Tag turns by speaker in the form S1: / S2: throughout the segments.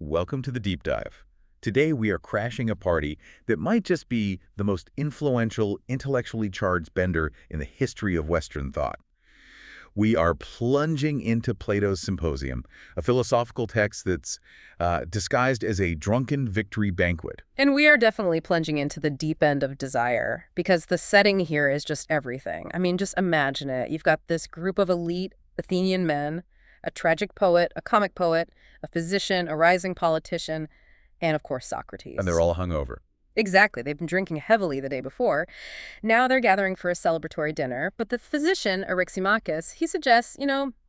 S1: welcome to the deep dive. Today we are crashing a party that might just be the most influential, intellectually charged bender in the history of Western thought. We are plunging into Plato's Symposium, a philosophical text that's disguised as a drunken victory banquet.
S2: And we are definitely plunging into the deep end of desire, because the setting here is just everything. I mean, just imagine it. You've got this group of elite Athenian men, a tragic poet, a comic poet, a physician, a rising politician, and of course Socrates.
S1: And they're all hungover.
S2: Exactly. They've been drinking heavily the day before. Now they're gathering for a celebratory dinner, but the physician, Eryximachus, he suggests,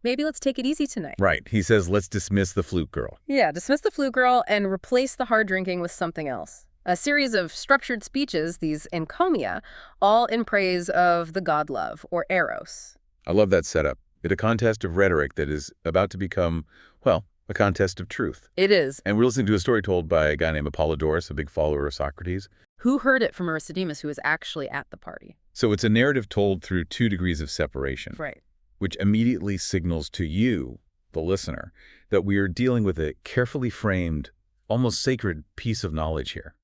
S2: maybe let's take it easy tonight.
S1: Right. He says, let's dismiss the flute girl.
S2: Yeah, dismiss the flute girl and replace the hard drinking with something else. A series of structured speeches, these encomia, all in praise of the god love, or eros.
S1: I love that setup. It's a contest of rhetoric that is about to become, well, a contest of truth.
S2: It is.
S1: And we're listening to a story told by a guy named Apollodorus, a big follower of Socrates.
S2: Who heard it from Aristodemus, who was actually at the party.
S1: So it's a narrative told through 2 degrees of separation.
S2: Right.
S1: Which immediately signals to you, the listener, that we are dealing with a carefully framed, almost sacred piece of knowledge here.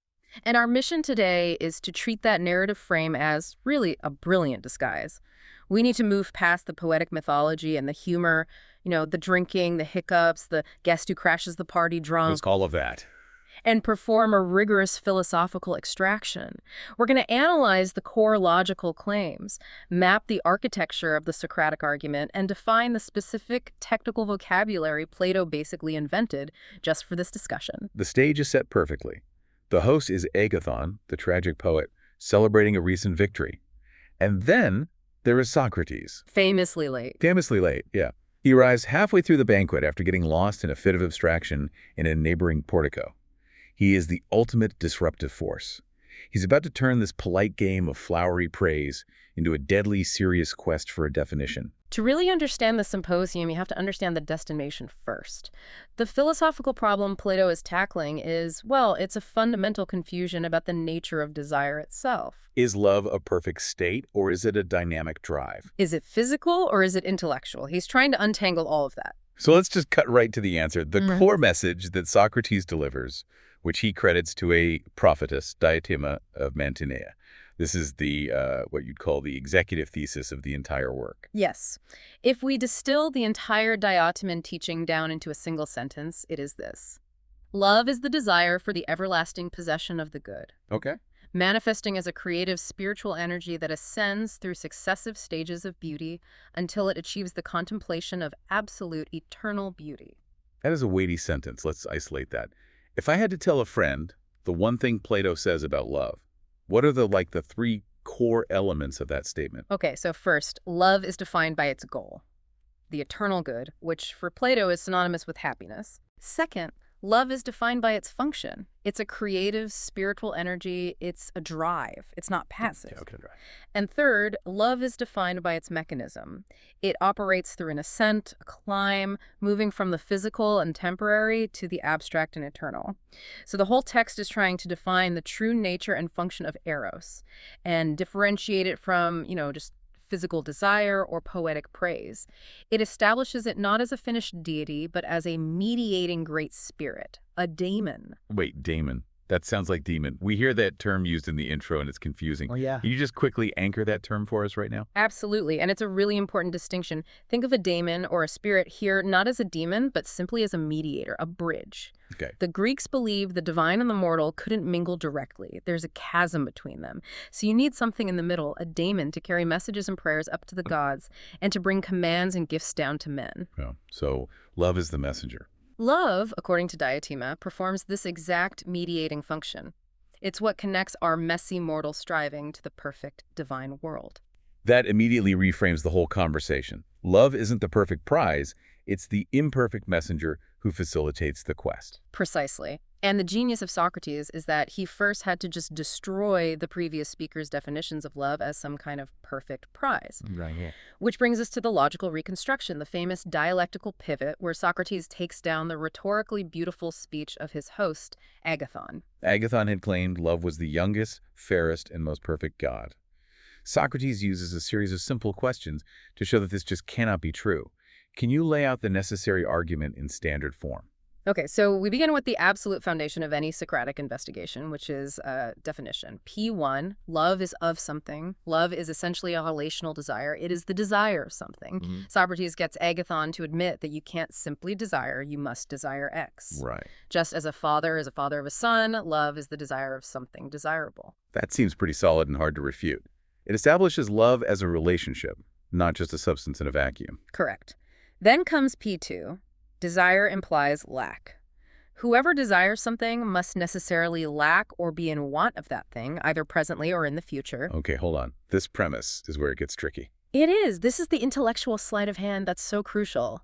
S2: And our mission today is to treat that narrative frame as really a brilliant disguise. We need to move past the poetic mythology and the humor, the drinking, the hiccups, the guest who crashes the party drunk.
S1: It's all of that.
S2: And perform a rigorous philosophical extraction. We're going to analyze the core logical claims, map the architecture of the Socratic argument, and define the specific technical vocabulary Plato basically invented just for this discussion.
S1: The stage is set perfectly. The host is Agathon, the tragic poet, celebrating a recent victory. And then there is Socrates.
S2: Famously late.
S1: Famously late, yeah. He arrives halfway through the banquet after getting lost in a fit of abstraction in a neighboring portico. He is the ultimate disruptive force. He's about to turn this polite game of flowery praise into a deadly, serious quest for a definition.
S2: To really understand the symposium, you have to understand the destination first. The philosophical problem Plato is tackling is, well, it's a fundamental confusion about the nature of desire itself.
S1: Is love a perfect state, or is it a dynamic drive?
S2: Is it physical, or is it intellectual? He's trying to untangle all of that.
S1: So let's just cut right to the answer. The core message that Socrates delivers, which he credits to a prophetess, Diotima of Mantinea. This is the what you'd call the executive thesis of the entire work.
S2: Yes. If we distill the entire Diotiman teaching down into a single sentence, it is this. Love is the desire for the everlasting possession of the good.
S1: Okay.
S2: Manifesting as a creative spiritual energy that ascends through successive stages of beauty until it achieves the contemplation of absolute eternal beauty.
S1: That is a weighty sentence. Let's isolate that. If I had to tell a friend the one thing Plato says about love, what are the 3 core elements of that statement?
S2: Okay, so first, love is defined by its goal, the eternal good, which for Plato is synonymous with happiness. Second, love is defined by its function. It's a creative, spiritual energy. It's a drive. It's not passive.
S1: Okay, drive.
S2: And third, love is defined by its mechanism. It operates through an ascent, a climb, moving from the physical and temporary to the abstract and eternal. So the whole text is trying to define the true nature and function of eros and differentiate it from, just physical desire or poetic praise. It establishes it not as a finished deity, but as a mediating great spirit, a daemon.
S1: Wait, daemon. That sounds like demon. We hear that term used in the intro and it's confusing.
S2: Oh, yeah.
S1: Can you just quickly anchor that term for us right now?
S2: Absolutely, and it's a really important distinction. Think of a daemon or a spirit here not as a demon, but simply as a mediator, a bridge.
S1: Okay.
S2: The Greeks believed the divine and the mortal couldn't mingle directly. There's a chasm between them. So you need something in the middle, a daemon, to carry messages and prayers up to the gods and to bring commands and gifts down to men.
S1: Yeah. So love is the messenger.
S2: Love, according to Diotima, performs this exact mediating function. It's what connects our messy mortal striving to the perfect divine world.
S1: That immediately reframes the whole conversation. Love isn't the perfect prize, it's the imperfect messenger who facilitates the quest.
S2: Precisely. And the genius of Socrates is that he first had to just destroy the previous speaker's definitions of love as some kind of perfect prize.
S1: Right, yeah.
S2: Which brings us to the logical reconstruction, the famous dialectical pivot where Socrates takes down the rhetorically beautiful speech of his host, Agathon.
S1: Agathon had claimed love was the youngest, fairest, and most perfect god. Socrates uses a series of simple questions to show that this just cannot be true. Can you lay out the necessary argument in standard form?
S2: Okay, so we begin with the absolute foundation of any Socratic investigation, which is definition. P1, love is of something. Love is essentially a relational desire. It is the desire of something.
S1: Hmm.
S2: Socrates gets Agathon to admit that you can't simply desire, you must desire X.
S1: Right.
S2: Just as a father is a father of a son, love is the desire of something desirable.
S1: That seems pretty solid and hard to refute. It establishes love as a relationship, not just a substance in a vacuum.
S2: Correct. Then comes P2. Desire implies lack. Whoever desires something must necessarily lack or be in want of that thing, either presently or in the future.
S1: Okay, hold on. This premise is where it gets tricky.
S2: It is. This is the intellectual sleight of hand that's so crucial.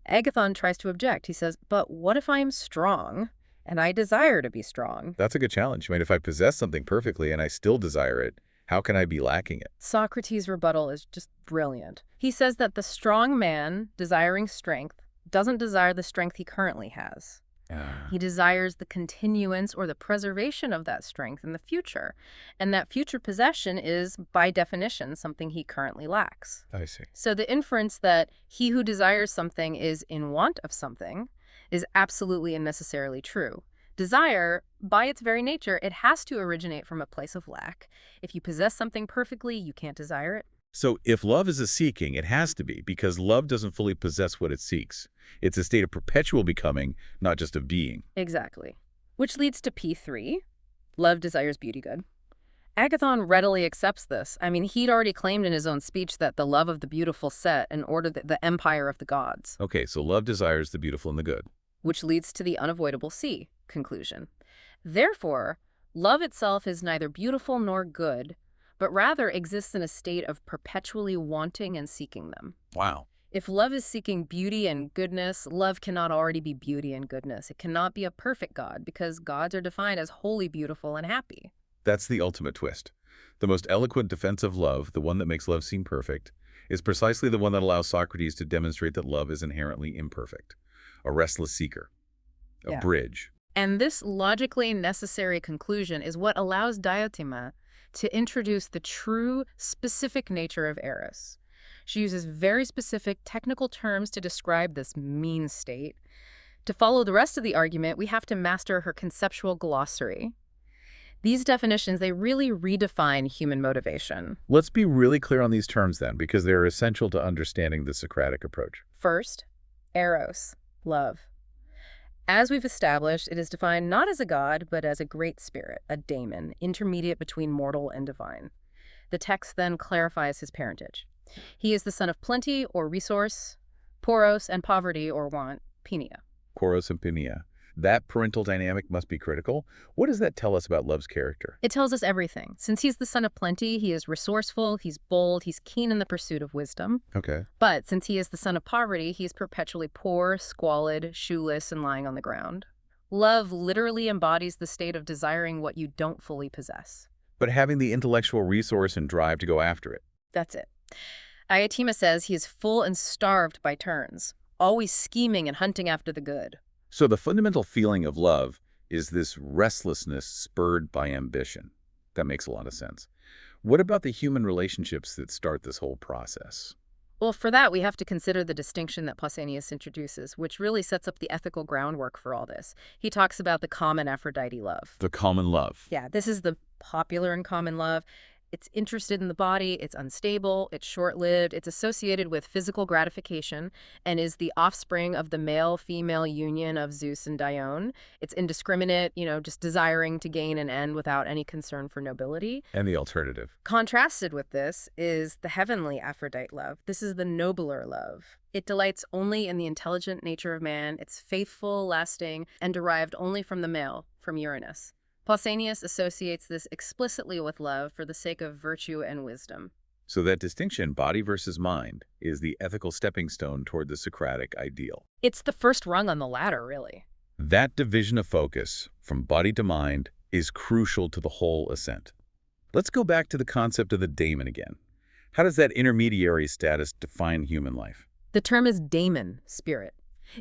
S2: Agathon tries to object. He says, but what if I am strong and I desire to be strong?
S1: That's a good challenge. I mean, if I possess something perfectly and I still desire it, how can I be lacking it?
S2: Socrates' rebuttal is just brilliant. He says that the strong man, desiring strength, doesn't desire the strength he currently has. He desires the continuance or the preservation of that strength in the future. And that future possession is, by definition, something he currently lacks.
S1: I see.
S2: So the inference that he who desires something is in want of something is absolutely and necessarily true. Desire, by its very nature, it has to originate from a place of lack. If you possess something perfectly, you can't desire it.
S1: So if love is a seeking, it has to be, because love doesn't fully possess what it seeks. It's a state of perpetual becoming, not just of being.
S2: Exactly. Which leads to P3. Love desires beauty good. Agathon readily accepts this. I mean, he'd already claimed in his own speech that the love of the beautiful set in order the empire of the gods.
S1: Okay, so love desires the beautiful and the good.
S2: Which leads to the unavoidable C, conclusion. Therefore, love itself is neither beautiful nor good, but rather exists in a state of perpetually wanting and seeking them.
S1: Wow.
S2: If love is seeking beauty and goodness, love cannot already be beauty and goodness. It cannot be a perfect God because gods are defined as wholly beautiful and happy.
S1: That's the ultimate twist. The most eloquent defense of love, the one that makes love seem perfect, is precisely the one that allows Socrates to demonstrate that love is inherently imperfect. A restless seeker. A bridge.
S2: And this logically necessary conclusion is what allows Diotima to introduce the true, specific nature of Eros. She uses very specific technical terms to describe this mean state. To follow the rest of the argument, we have to master her conceptual glossary. These definitions, they really redefine human motivation.
S1: Let's be really clear on these terms then, because they're essential to understanding the Socratic approach.
S2: First, Eros, love. As we've established, it is defined not as a god, but as a great spirit, a daemon, intermediate between mortal and divine. The text then clarifies his parentage. He is the son of plenty or resource, poros, and poverty or want, penia.
S1: Poros and Pinea. That parental dynamic must be critical. What does that tell us about love's character?
S2: It tells us everything. Since he's the son of plenty, he is resourceful, he's bold, he's keen in the pursuit of wisdom.
S1: Okay.
S2: But since he is the son of poverty, he's perpetually poor, squalid, shoeless, and lying on the ground. Love literally embodies the state of desiring what you don't fully possess.
S1: But having the intellectual resource and drive to go after it.
S2: That's it. Diotima says he is full and starved by turns, always scheming and hunting after the good.
S1: So the fundamental feeling of love is this restlessness spurred by ambition. That makes a lot of sense. What about the human relationships that start this whole process?
S2: Well, for that, we have to consider the distinction that Pausanias introduces, which really sets up the ethical groundwork for all this. He talks about the common Aphrodite love.
S1: The common love.
S2: Yeah, this is the popular and common love. It's interested in the body, it's unstable, it's short-lived, it's associated with physical gratification, and is the offspring of the male-female union of Zeus and Dione. It's indiscriminate, just desiring to gain an end without any concern for nobility.
S1: And the alternative.
S2: Contrasted with this is the heavenly Aphrodite love. This is the nobler love. It delights only in the intelligent nature of man. It's faithful, lasting, and derived only from the male, from Uranus. Pausanias associates this explicitly with love for the sake of virtue and wisdom.
S1: So that distinction, body versus mind, is the ethical stepping stone toward the Socratic ideal.
S2: It's the first rung on the ladder, really.
S1: That division of focus, from body to mind, is crucial to the whole ascent. Let's go back to the concept of the daemon again. How does that intermediary status define human life?
S2: The term is daemon, spirit.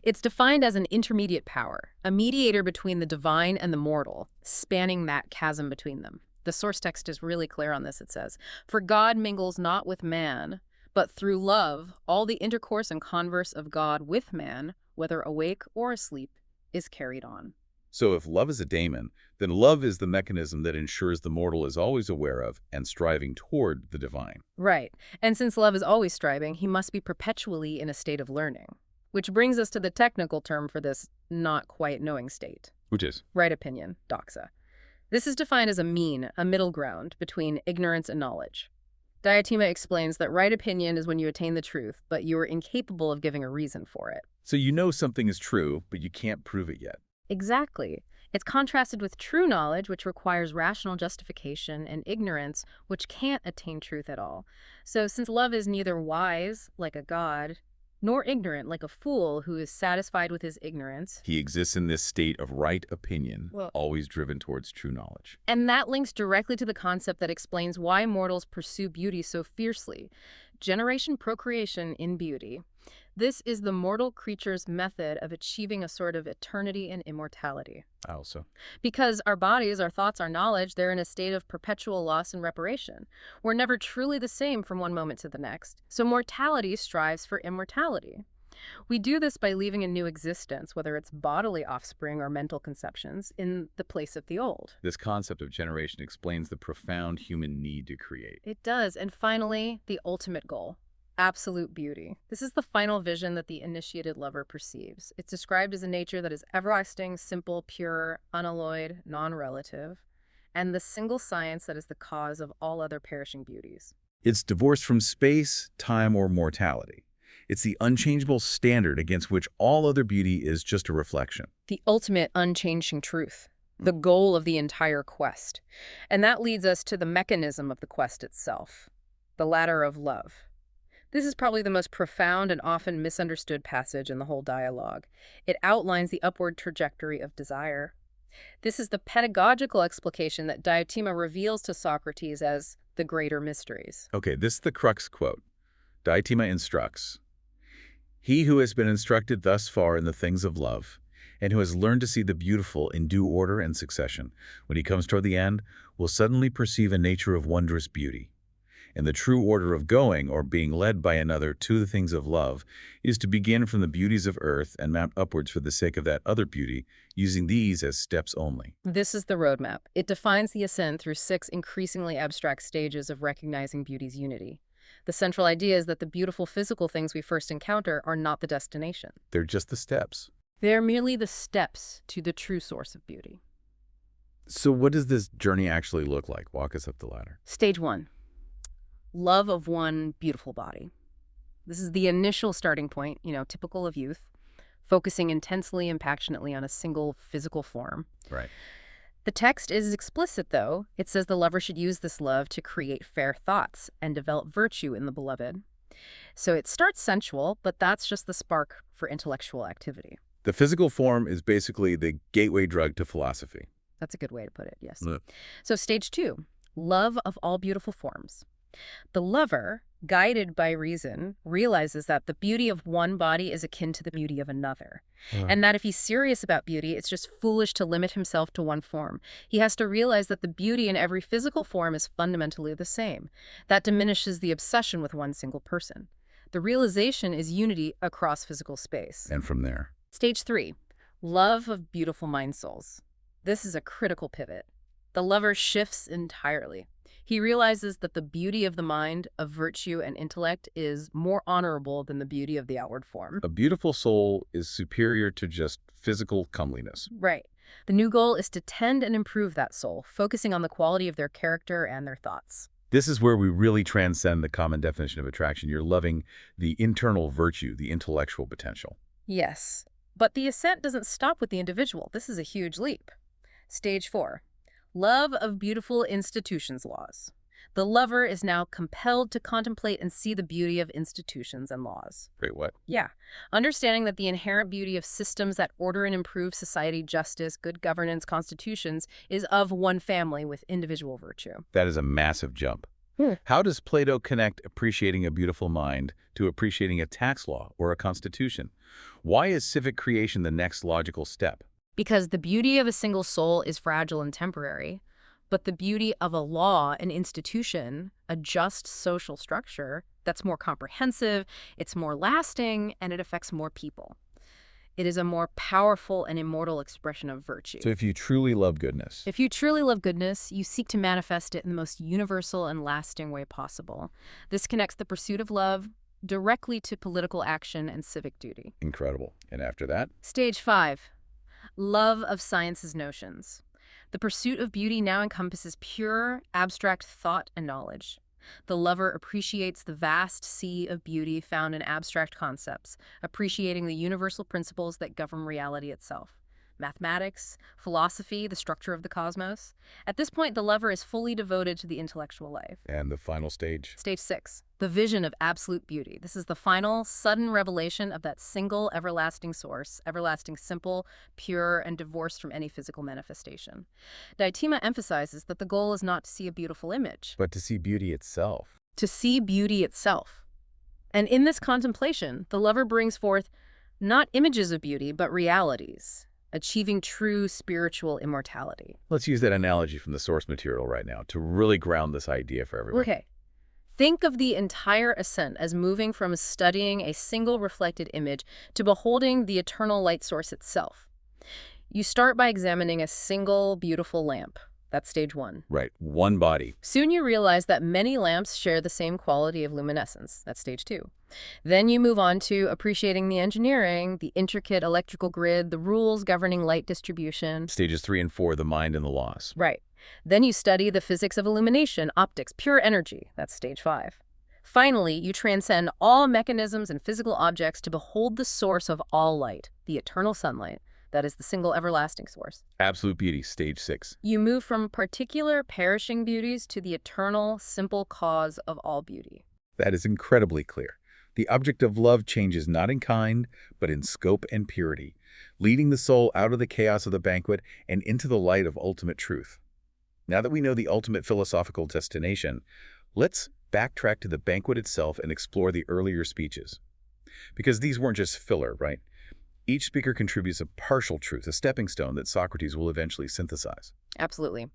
S2: It's defined as an intermediate power, a mediator between the divine and the mortal, spanning that chasm between them. The source text is really clear on this. It says, "For God mingles not with man, but through love, all the intercourse and converse of God with man, whether awake or asleep, is carried on.
S1: So if love is a daemon, then love is the mechanism that ensures the mortal is always aware of and striving toward the divine.
S2: Right. And since love is always striving, he must be perpetually in a state of learning. Which brings us to the technical term for this not quite knowing state.
S1: Which is?
S2: Right opinion, doxa. This is defined as a mean, a middle ground between ignorance and knowledge. Diotima explains that right opinion is when you attain the truth, but you are incapable of giving a reason for it.
S1: So you know something is true, but you can't prove it yet.
S2: Exactly. It's contrasted with true knowledge, which requires rational justification, and ignorance, which can't attain truth at all. So since love is neither wise, like a god, nor ignorant, like a fool who is satisfied with his ignorance.
S1: He exists in this state of right opinion,
S2: Well,
S1: always driven towards true knowledge.
S2: and that links directly to the concept that explains why mortals pursue beauty so fiercely. Generation procreation in beauty. This is the mortal creature's method of achieving a sort of eternity and immortality.
S1: Also.
S2: Because our bodies, our thoughts, our knowledge, they're in a state of perpetual loss and reparation. We're never truly the same from one moment to the next. So mortality strives for immortality. We do this by leaving a new existence, whether it's bodily offspring or mental conceptions, in the place of the old.
S1: This concept of generation explains the profound human need to create.
S2: It does. And finally, the ultimate goal. Absolute beauty. This is the final vision that the initiated lover perceives. It's described as a nature that is everlasting, simple, pure, unalloyed, non-relative, and the single science that is the cause of all other perishing beauties.
S1: It's divorced from space, time, or mortality. It's the unchangeable standard against which all other beauty is just a reflection.
S2: The ultimate unchanging truth. The goal of the entire quest. And that leads us to the mechanism of the quest itself. The ladder of love. This is probably the most profound and often misunderstood passage in the whole dialogue. It outlines the upward trajectory of desire. This is the pedagogical explication that Diotima reveals to Socrates as the greater mysteries.
S1: Okay, this is the crux quote. Diotima instructs, "He who has been instructed thus far in the things of love, and who has learned to see the beautiful in due order and succession, when he comes toward the end, will suddenly perceive a nature of wondrous beauty. And the true order of going, or being led by another to the things of love, is to begin from the beauties of earth and mount upwards for the sake of that other beauty, using these as steps only."
S2: This is the roadmap. It defines the ascent through 6 increasingly abstract stages of recognizing beauty's unity. The central idea is that the beautiful physical things we first encounter are not the destination.
S1: They're just the steps.
S2: They're merely the steps to the true source of beauty.
S1: So what does this journey actually look like? Walk us up the ladder.
S2: Stage 1. Love of one beautiful body. This is the initial starting point, typical of youth, focusing intensely and passionately on a single physical form.
S1: Right.
S2: The text is explicit, though. It says the lover should use this love to create fair thoughts and develop virtue in the beloved. So it starts sensual, but that's just the spark for intellectual activity.
S1: The physical form is basically the gateway drug to philosophy.
S2: That's a good way to put it, yes.
S1: Yeah.
S2: So stage 2, love of all beautiful forms. The lover, guided by reason, realizes that the beauty of one body is akin to the beauty of another. And that if he's serious about beauty, it's just foolish to limit himself to one form. He has to realize that the beauty in every physical form is fundamentally the same. That diminishes the obsession with one single person. The realization is unity across physical space.
S1: And from there.
S2: Stage 3, love of beautiful mind souls. This is a critical pivot. The lover shifts entirely. He realizes that the beauty of the mind, of virtue and intellect is more honorable than the beauty of the outward form.
S1: A beautiful soul is superior to just physical comeliness.
S2: Right. The new goal is to tend and improve that soul, focusing on the quality of their character and their thoughts.
S1: This is where we really transcend the common definition of attraction. You're loving the internal virtue, the intellectual potential.
S2: Yes. But the ascent doesn't stop with the individual. This is a huge leap. Stage 4. Love of beautiful institutions laws. The lover is now compelled to contemplate and see the beauty of institutions and laws.
S1: Wait, what?
S2: Yeah. Understanding that the inherent beauty of systems that order and improve society, justice, good governance, constitutions is of one family with individual virtue.
S1: That is a massive jump. How does Plato connect appreciating a beautiful mind to appreciating a tax law or a constitution? Why is civic creation the next logical step?
S2: Because the beauty of a single soul is fragile and temporary, but the beauty of a law, an institution, a just social structure, that's more comprehensive, it's more lasting, and it affects more people. It is a more powerful and immortal expression of virtue.
S1: So if you truly love goodness,
S2: If you truly love goodness, you seek to manifest it in the most universal and lasting way possible. This connects the pursuit of love directly to political action and civic duty.
S1: incredible. And after that,
S2: Stage 5. Love of science's notions. The pursuit of beauty now encompasses pure, abstract thought and knowledge. The lover appreciates the vast sea of beauty found in abstract concepts, appreciating the universal principles that govern reality itself. Mathematics, philosophy, the structure of the cosmos. At this point, the lover is fully devoted to the intellectual life.
S1: and the final stage.
S2: Stage 6. The vision of absolute beauty. This is the final, sudden revelation of that single, everlasting source, everlasting, simple, pure, and divorced from any physical manifestation. Daitima emphasizes that the goal is not to see a beautiful image,
S1: But to see beauty itself.
S2: to see beauty itself. And in this contemplation, the lover brings forth not images of beauty, but realities, achieving true spiritual immortality.
S1: Let's use that analogy from the source material right now to really ground this idea for everyone.
S2: Okay. Think of the entire ascent as moving from studying a single reflected image to beholding the eternal light source itself. You start by examining a single beautiful lamp. That's stage 1.
S1: Right. One body.
S2: Soon you realize that many lamps share the same quality of luminescence. That's stage 2. Then you move on to appreciating the engineering, the intricate electrical grid, the rules governing light distribution.
S1: Stages 3 and 4, the mind and the loss.
S2: Right. Then you study the physics of illumination, optics, pure energy. That's stage 5. Finally, you transcend all mechanisms and physical objects to behold the source of all light, the eternal sunlight. That is the single everlasting source.
S1: Absolute beauty, stage 6.
S2: You move from particular perishing beauties to the eternal, simple cause of all beauty.
S1: That is incredibly clear. The object of love changes not in kind, but in scope and purity, leading the soul out of the chaos of the banquet and into the light of ultimate truth. Now that we know the ultimate philosophical destination, let's backtrack to the banquet itself and explore the earlier speeches. Because these weren't just filler, right? Each speaker contributes a partial truth, a stepping stone that Socrates will eventually synthesize.
S2: Absolutely.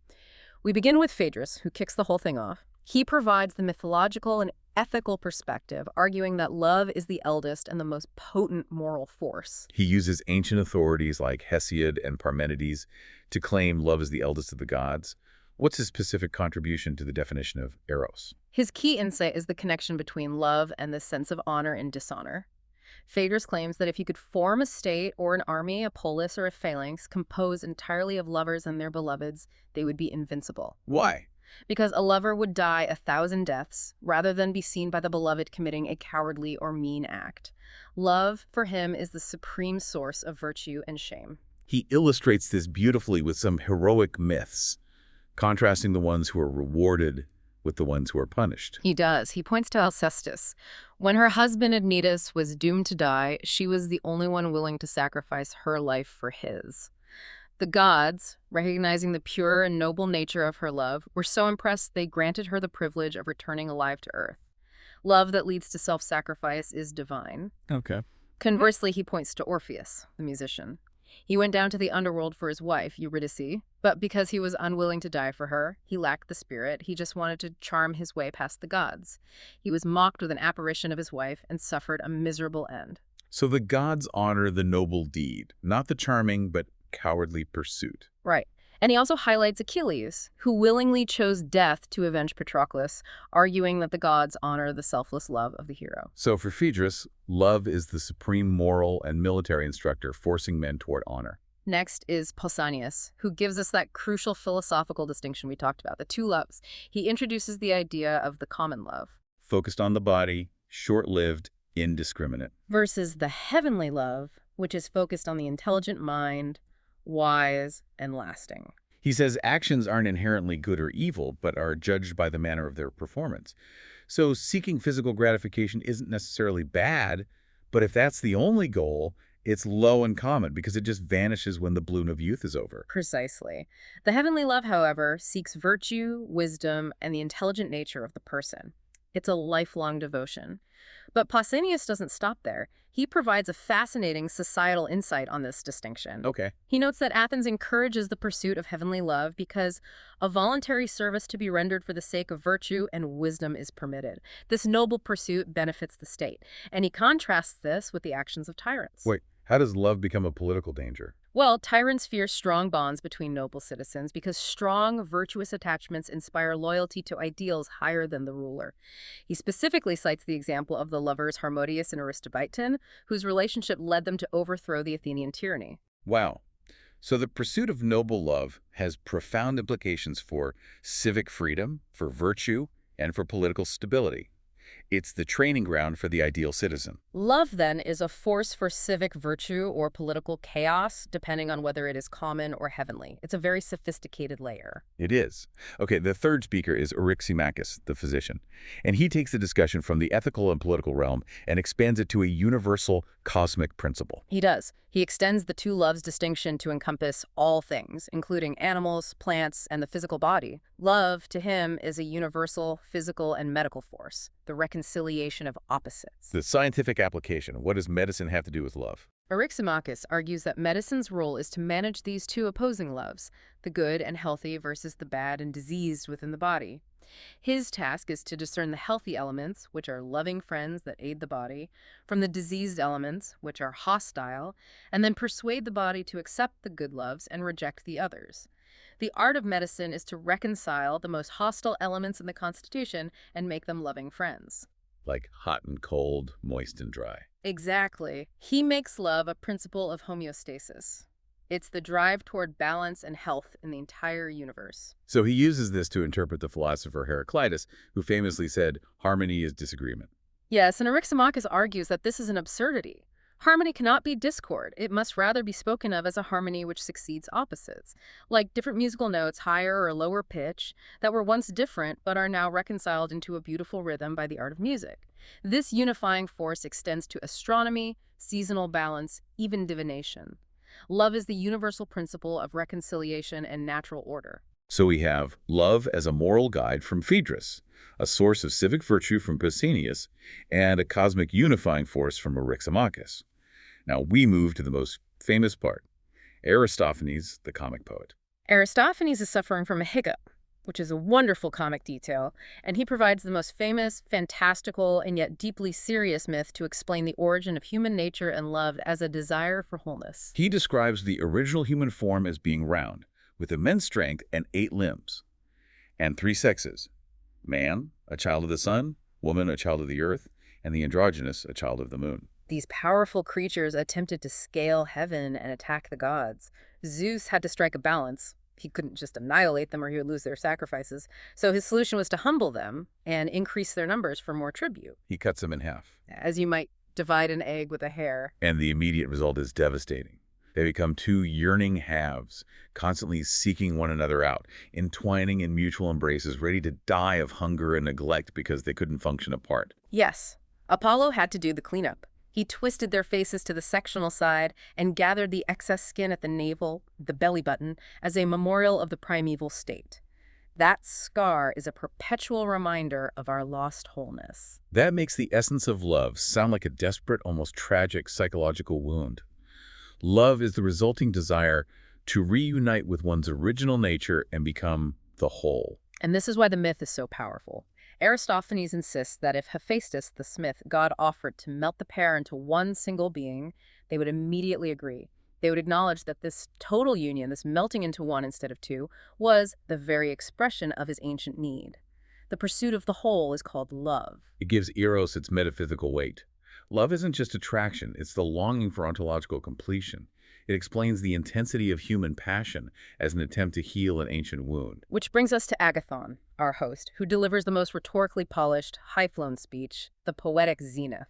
S2: We begin with Phaedrus, who kicks the whole thing off. He provides the mythological and ethical perspective, arguing that love is the eldest and the most potent moral force.
S1: He uses ancient authorities like Hesiod and Parmenides to claim love is the eldest of the gods. What's his specific contribution to the definition of eros?
S2: His key insight is the connection between love and the sense of honor and dishonor. Phaedrus claims that if you could form a state or an army, a polis, or a phalanx composed entirely of lovers and their beloveds, they would be invincible.
S1: Why?
S2: Because a lover would die 1,000 deaths rather than be seen by the beloved committing a cowardly or mean act. Love, for him, is the supreme source of virtue and shame.
S1: He illustrates this beautifully with some heroic myths, contrasting the ones who are rewarded with the ones who are punished.
S2: He does. He points to Alcestis. When her husband Admetus was doomed to die, she was the only one willing to sacrifice her life for his. The gods, recognizing the pure and noble nature of her love, were so impressed they granted her the privilege of returning alive to earth. Love that leads to self-sacrifice is divine.
S1: Okay.
S2: Conversely, he points to Orpheus, the musician. He went down to the underworld for his wife, Eurydice, but because he was unwilling to die for her, he lacked the spirit, he just wanted to charm his way past the gods. He was mocked with an apparition of his wife and suffered a miserable end.
S1: So the gods honor the noble deed, not the charming but cowardly pursuit.
S2: Right. And he also highlights Achilles, who willingly chose death to avenge Patroclus, arguing that the gods honor the selfless love of the hero.
S1: So for Phaedrus, love is the supreme moral and military instructor forcing men toward honor.
S2: Next is Pausanias, who gives us that crucial philosophical distinction we talked about, the two loves. He introduces the idea of the common love.
S1: Focused on the body, short-lived, indiscriminate.
S2: Versus the heavenly love, which is focused on the intelligent mind, wise, and lasting.
S1: He says actions aren't inherently good or evil, but are judged by the manner of their performance. So seeking physical gratification isn't necessarily bad, but if that's the only goal, it's low and common because it just vanishes when the bloom of youth is over.
S2: Precisely. The heavenly love, however, seeks virtue, wisdom, and the intelligent nature of the person. It's a lifelong devotion. But Pausanias doesn't stop there. He provides a fascinating societal insight on this distinction.
S1: Okay.
S2: He notes that Athens encourages the pursuit of heavenly love because a voluntary service to be rendered for the sake of virtue and wisdom is permitted. This noble pursuit benefits the state. And he contrasts this with the actions of tyrants.
S1: Wait, How does love become a political danger?
S2: Well, tyrants fear strong bonds between noble citizens because strong, virtuous attachments inspire loyalty to ideals higher than the ruler. He specifically cites the example of the lovers Harmodius and Aristobeiton, whose relationship led them to overthrow the Athenian tyranny.
S1: Wow. So the pursuit of noble love has profound implications for civic freedom, for virtue, and for political stability. It's the training ground for the ideal citizen.
S2: Love, then, is a force for civic virtue or political chaos, depending on whether it is common or heavenly. It's a very sophisticated layer.
S1: It is. Okay, the third speaker is Eryximachus, the physician, and he takes the discussion from the ethical and political realm and expands it to a universal cosmic principle.
S2: He does. He extends the two loves distinction to encompass all things, including animals, plants, and the physical body. Love, to him, is a universal physical and medical force, the reconciliation of opposites.
S1: The scientific application, what does medicine have to do with love?
S2: Eryximachus argues that medicine's role is to manage these two opposing loves, the good and healthy versus the bad and diseased within the body. His task is to discern the healthy elements, which are loving friends that aid the body, from the diseased elements, which are hostile, and then persuade the body to accept the good loves and reject the others. The art of medicine is to reconcile the most hostile elements in the constitution and make them loving friends.
S1: Like hot and cold, moist and dry.
S2: Exactly. He makes love a principle of homeostasis. It's the drive toward balance and health in the entire universe.
S1: So he uses this to interpret the philosopher Heraclitus, who famously said, harmony is disagreement.
S2: Yes, and Eryximachus argues that this is an absurdity. Harmony cannot be discord. It must rather be spoken of as a harmony which succeeds opposites, like different musical notes, higher or lower pitch, that were once different but are now reconciled into a beautiful rhythm by the art of music. This unifying force extends to astronomy, seasonal balance, even divination. Love is the universal principle of reconciliation and natural order.
S1: So we have love as a moral guide from Phaedrus, a source of civic virtue from Pausanias, and a cosmic unifying force from Eryximachus. Now we move to the most famous part, Aristophanes, the comic poet.
S2: Aristophanes is suffering from a hiccup, which is a wonderful comic detail, and he provides the most famous, fantastical, and yet deeply serious myth to explain the origin of human nature and love as a desire for wholeness.
S1: He describes the original human form as being round, with immense strength and 8 limbs, and 3 sexes, man, a child of the sun, woman, a child of the earth, and the androgynous, a child of the moon.
S2: These powerful creatures attempted to scale heaven and attack the gods. Zeus had to strike a balance. He couldn't just annihilate them or he would lose their sacrifices. So his solution was to humble them and increase their numbers for more tribute.
S1: He cuts them in half.
S2: As you might divide an egg with a hair.
S1: And the immediate result is devastating. They become 2 yearning halves, constantly seeking one another out, entwining in mutual embraces, ready to die of hunger and neglect because they couldn't function apart.
S2: Yes, Apollo had to do the cleanup. He twisted their faces to the sectional side and gathered the excess skin at the navel, the belly button, as a memorial of the primeval state. That scar is a perpetual reminder of our lost wholeness.
S1: That makes the essence of love sound like a desperate, almost tragic psychological wound. Love is the resulting desire to reunite with one's original nature and become the whole.
S2: And this is why the myth is so powerful. Aristophanes insists that if Hephaestus, the smith, God offered to melt the pair into one single being, they would immediately agree. They would acknowledge that this total union, this melting into one instead of two, was the very expression of his ancient need. The pursuit of the whole is called love.
S1: It gives Eros its metaphysical weight. Love isn't just attraction, it's the longing for ontological completion. It explains the intensity of human passion as an attempt to heal an ancient wound.
S2: Which brings us to Agathon, our host, who delivers the most rhetorically polished, high-flown speech, the poetic zenith.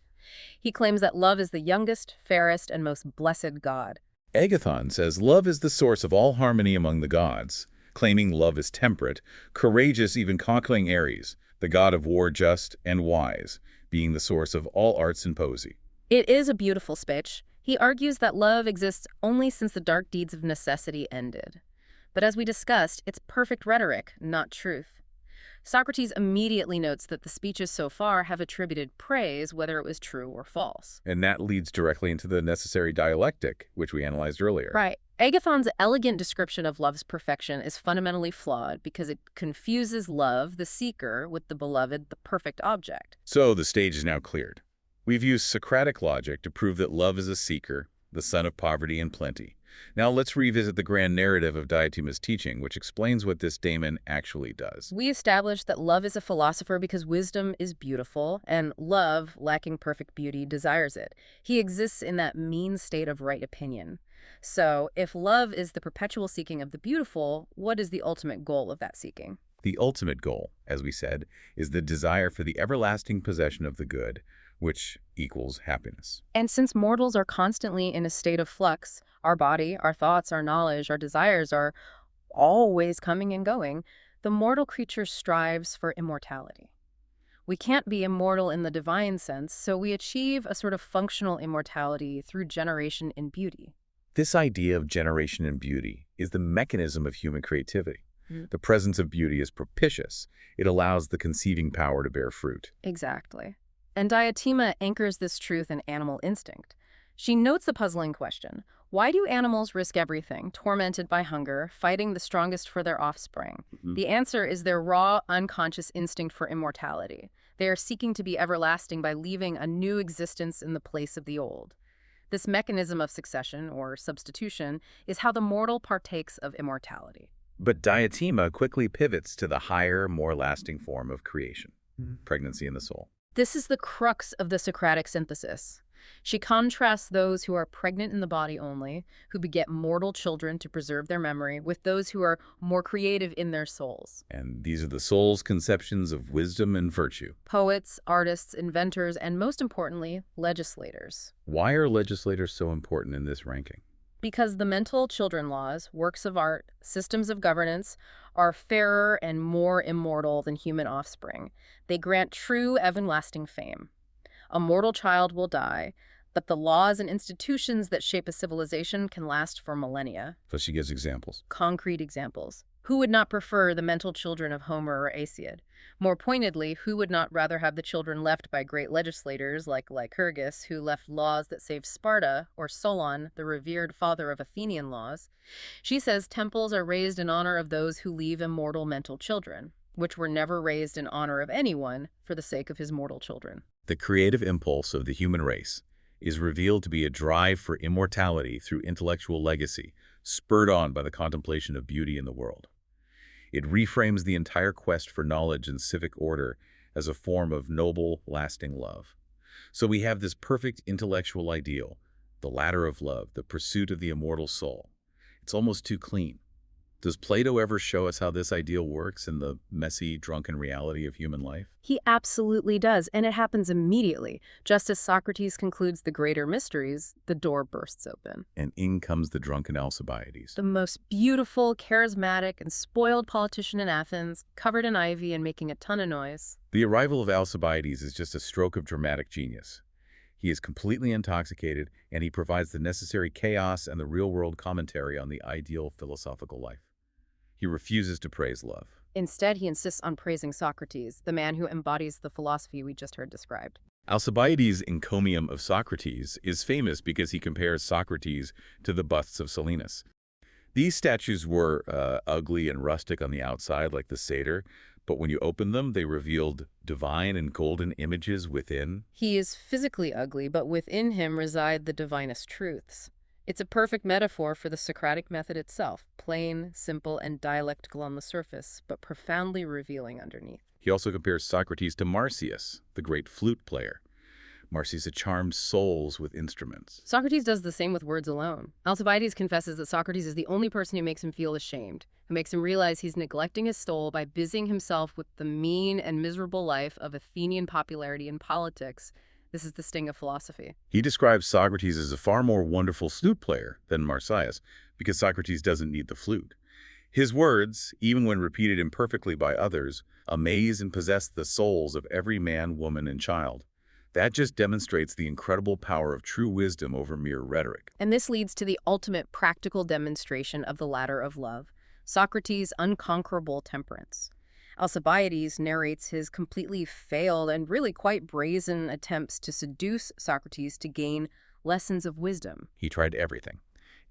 S2: He claims that love is the youngest, fairest, and most blessed god.
S1: Agathon says love is the source of all harmony among the gods, claiming love is temperate, courageous, even conquering Ares, the god of war, just and wise, being the source of all arts and poesy.
S2: It is a beautiful speech. He argues that love exists only since the dark deeds of necessity ended. But as we discussed, it's perfect rhetoric, not truth. Socrates immediately notes that the speeches so far have attributed praise, whether it was true or false.
S1: And that leads directly into the necessary dialectic, which we analyzed earlier.
S2: Right. Agathon's elegant description of love's perfection is fundamentally flawed because it confuses love, the seeker, with the beloved, the perfect object.
S1: So the stage is now cleared. We've used Socratic logic to prove that love is a seeker, the son of poverty and plenty. Now let's revisit the grand narrative of Diotima's teaching, which explains what this daemon actually does.
S2: We established that love is a philosopher because wisdom is beautiful, and love, lacking perfect beauty, desires it. He exists in that mean state of right opinion. So, if love is the perpetual seeking of the beautiful, what is the ultimate goal of that seeking?
S1: The ultimate goal, as we said, is the desire for the everlasting possession of the good, which equals happiness.
S2: And since mortals are constantly in a state of flux, our body, our thoughts, our knowledge, our desires are always coming and going, the mortal creature strives for immortality. We can't be immortal in the divine sense, so we achieve a sort of functional immortality through generation in beauty.
S1: This idea of generation and beauty is the mechanism of human creativity. The presence of beauty is propitious. It allows the conceiving power to bear fruit.
S2: Exactly. And Diotima anchors this truth in animal instinct. She notes the puzzling question: why do animals risk everything, tormented by hunger, fighting the strongest for their offspring? The answer is their raw, unconscious instinct for immortality. They are seeking to be everlasting by leaving a new existence in the place of the old. This mechanism of succession, or substitution, is how the mortal partakes of immortality.
S1: But Diotima quickly pivots to the higher, more lasting form of creation, pregnancy in the soul.
S2: This is the crux of the Socratic synthesis. She contrasts those who are pregnant in the body only, who beget mortal children to preserve their memory, with those who are more creative in their souls.
S1: And these are the soul's conceptions of wisdom and virtue.
S2: Poets, artists, inventors, and most importantly, legislators.
S1: Why are legislators so important in this ranking?
S2: Because the mental children laws, works of art, systems of governance, are fairer and more immortal than human offspring. They grant true everlasting fame. A mortal child will die, but the laws and institutions that shape a civilization can last for millennia.
S1: So she gives examples.
S2: Concrete examples. Who would not prefer the mental children of Homer or Aeschylus? More pointedly, who would not rather have the children left by great legislators like Lycurgus, who left laws that saved Sparta, or Solon, the revered father of Athenian laws? She says temples are raised in honor of those who leave immortal mental children, which were never raised in honor of anyone for the sake of his mortal children.
S1: The creative impulse of the human race is revealed to be a drive for immortality through intellectual legacy, spurred on by the contemplation of beauty in the world. It reframes the entire quest for knowledge and civic order as a form of noble, lasting love. So we have this perfect intellectual ideal, the ladder of love, the pursuit of the immortal soul. It's almost too clean. Does Plato ever show us how this ideal works in the messy, drunken reality of human life?
S2: He absolutely does, and it happens immediately. Just as Socrates concludes the greater mysteries, the door bursts open.
S1: And in comes the drunken Alcibiades.
S2: The most beautiful, charismatic, and spoiled politician in Athens, covered in ivy and making a ton of noise.
S1: The arrival of Alcibiades is just a stroke of dramatic genius. He is completely intoxicated, and he provides the necessary chaos and the real-world commentary on the ideal philosophical life. He refuses to praise love.
S2: Instead, he insists on praising Socrates, the man who embodies the philosophy we just heard described.
S1: Alcibiades' encomium of Socrates is famous because he compares Socrates to the busts of Silenus. These statues were ugly and rustic on the outside, like the satyr, but when you opened them, they revealed divine and golden images within.
S2: He is physically ugly, but within him reside the divinest truths. It's a perfect metaphor for the Socratic method itself, plain, simple, and dialectical on the surface, but profoundly revealing underneath.
S1: He also compares Socrates to Marsyas, the great flute player. Marsyas charms souls with instruments.
S2: Socrates does the same with words alone. Alcibiades confesses that Socrates is the only person who makes him feel ashamed, who makes him realize he's neglecting his soul by busying himself with the mean and miserable life of Athenian popularity and politics. This is the sting of philosophy.
S1: He describes Socrates as a far more wonderful flute player than Marsyas, because Socrates doesn't need the flute. His words, even when repeated imperfectly by others, amaze and possess the souls of every man, woman, and child. That just demonstrates the incredible power of true wisdom over mere rhetoric.
S2: And this leads to the ultimate practical demonstration of the ladder of love, Socrates' unconquerable temperance. Alcibiades narrates his completely failed and really quite brazen attempts to seduce Socrates to gain lessons of wisdom.
S1: He tried everything.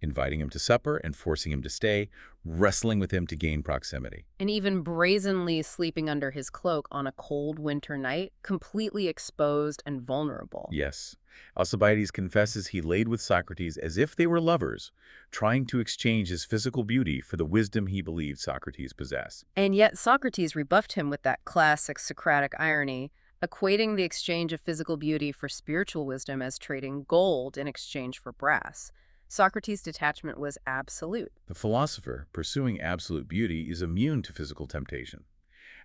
S1: inviting him to supper and forcing him to stay, wrestling with him to gain proximity.
S2: And even brazenly sleeping under his cloak on a cold winter night, completely exposed and vulnerable.
S1: Yes, Alcibiades confesses he laid with Socrates as if they were lovers, trying to exchange his physical beauty for the wisdom he believed Socrates possessed.
S2: And yet Socrates rebuffed him with that classic Socratic irony, equating the exchange of physical beauty for spiritual wisdom as trading gold in exchange for brass. Socrates' detachment was absolute.
S1: The philosopher, pursuing absolute beauty, is immune to physical temptation.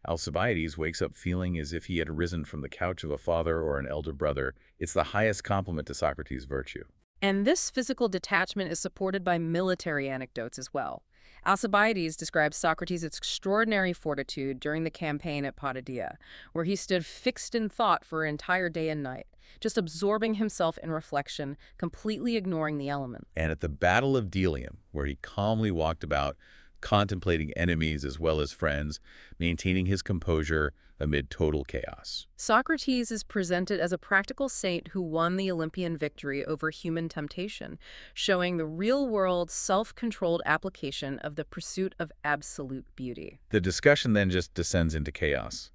S1: Alcibiades wakes up feeling as if he had risen from the couch of a father or an elder brother. It's the highest compliment to Socrates' virtue.
S2: And this physical detachment is supported by military anecdotes as well. Alcibiades describes Socrates' extraordinary fortitude during the campaign at Potidaea, where he stood fixed in thought for an entire day and night, just absorbing himself in reflection, completely ignoring the element.
S1: And at the Battle of Delium, where he calmly walked about, contemplating enemies as well as friends, maintaining his composure amid total chaos.
S2: Socrates is presented as a practical saint who won the Olympian victory over human temptation, showing the real-world, self-controlled application of the pursuit of absolute beauty.
S1: The discussion then just descends into chaos.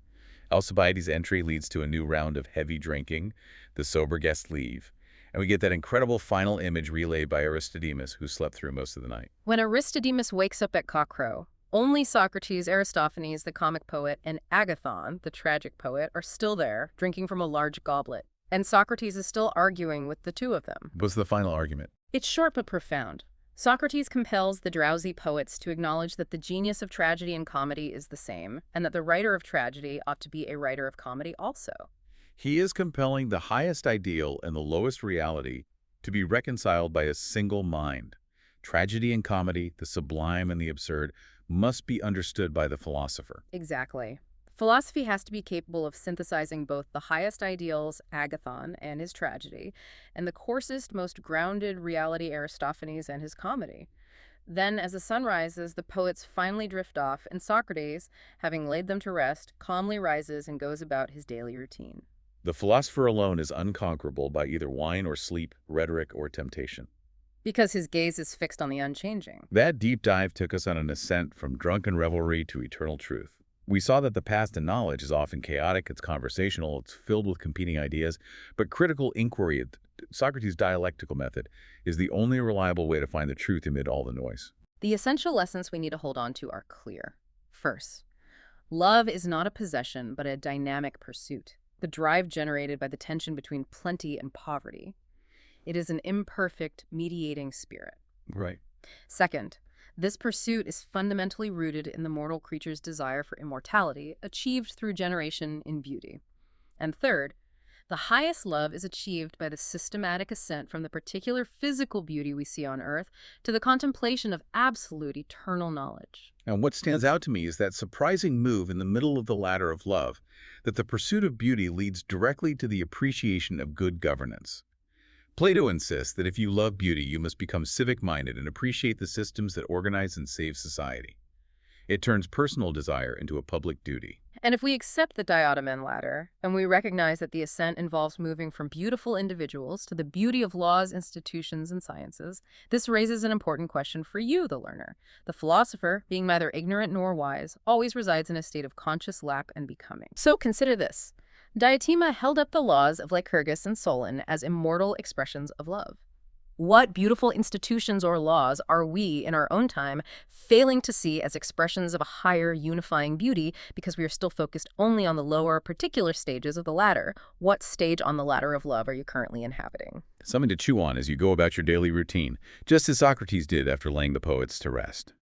S1: Alcibiades' entry leads to a new round of heavy drinking. The sober guests leave, and we get that incredible final image relayed by Aristodemus, who slept through most of the night.
S2: When Aristodemus wakes up at cockcrow, only Socrates, Aristophanes, the comic poet, and Agathon, the tragic poet, are still there, drinking from a large goblet. And Socrates is still arguing with the two of them.
S1: What's the final argument?
S2: It's short but profound. Socrates compels the drowsy poets to acknowledge that the genius of tragedy and comedy is the same, and that the writer of tragedy ought to be a writer of comedy also.
S1: He is compelling the highest ideal and the lowest reality to be reconciled by a single mind. Tragedy and comedy, the sublime and the absurd, must be understood by the philosopher.
S2: Exactly. Philosophy has to be capable of synthesizing both the highest ideals, Agathon and his tragedy, and the coarsest, most grounded reality, Aristophanes and his comedy. Then, as the sun rises, the poets finally drift off, and Socrates, having laid them to rest, calmly rises and goes about his daily routine.
S1: The philosopher alone is unconquerable by either wine or sleep, rhetoric or temptation.
S2: Because his gaze is fixed on the unchanging.
S1: That deep dive took us on an ascent from drunken revelry to eternal truth. We saw that the path to knowledge is often chaotic, it's conversational, it's filled with competing ideas, but critical inquiry, Socrates' dialectical method, is the only reliable way to find the truth amid all the noise.
S2: The essential lessons we need to hold on to are clear. First, love is not a possession, but a dynamic pursuit, the drive generated by the tension between plenty and poverty. It is an imperfect, mediating spirit.
S1: Right.
S2: Second, this pursuit is fundamentally rooted in the mortal creature's desire for immortality, achieved through generation in beauty. And third, the highest love is achieved by the systematic ascent from the particular physical beauty we see on earth to the contemplation of absolute eternal knowledge.
S1: And what stands out to me is that surprising move in the middle of the ladder of love, that the pursuit of beauty leads directly to the appreciation of good governance. Plato insists that if you love beauty, you must become civic-minded and appreciate the systems that organize and save society. It turns personal desire into a public duty.
S2: And if we accept the diatomon ladder, and we recognize that the ascent involves moving from beautiful individuals to the beauty of laws, institutions, and sciences, this raises an important question for you, the learner. The philosopher, being neither ignorant nor wise, always resides in a state of conscious lack and becoming. So consider this. Diotima held up the laws of Lycurgus and Solon as immortal expressions of love. What beautiful institutions or laws are we, in our own time, failing to see as expressions of a higher unifying beauty because we are still focused only on the lower, particular stages of the ladder? What stage on the ladder of love are you currently inhabiting?
S1: Something to chew on as you go about your daily routine, just as Socrates did after laying the poets to rest.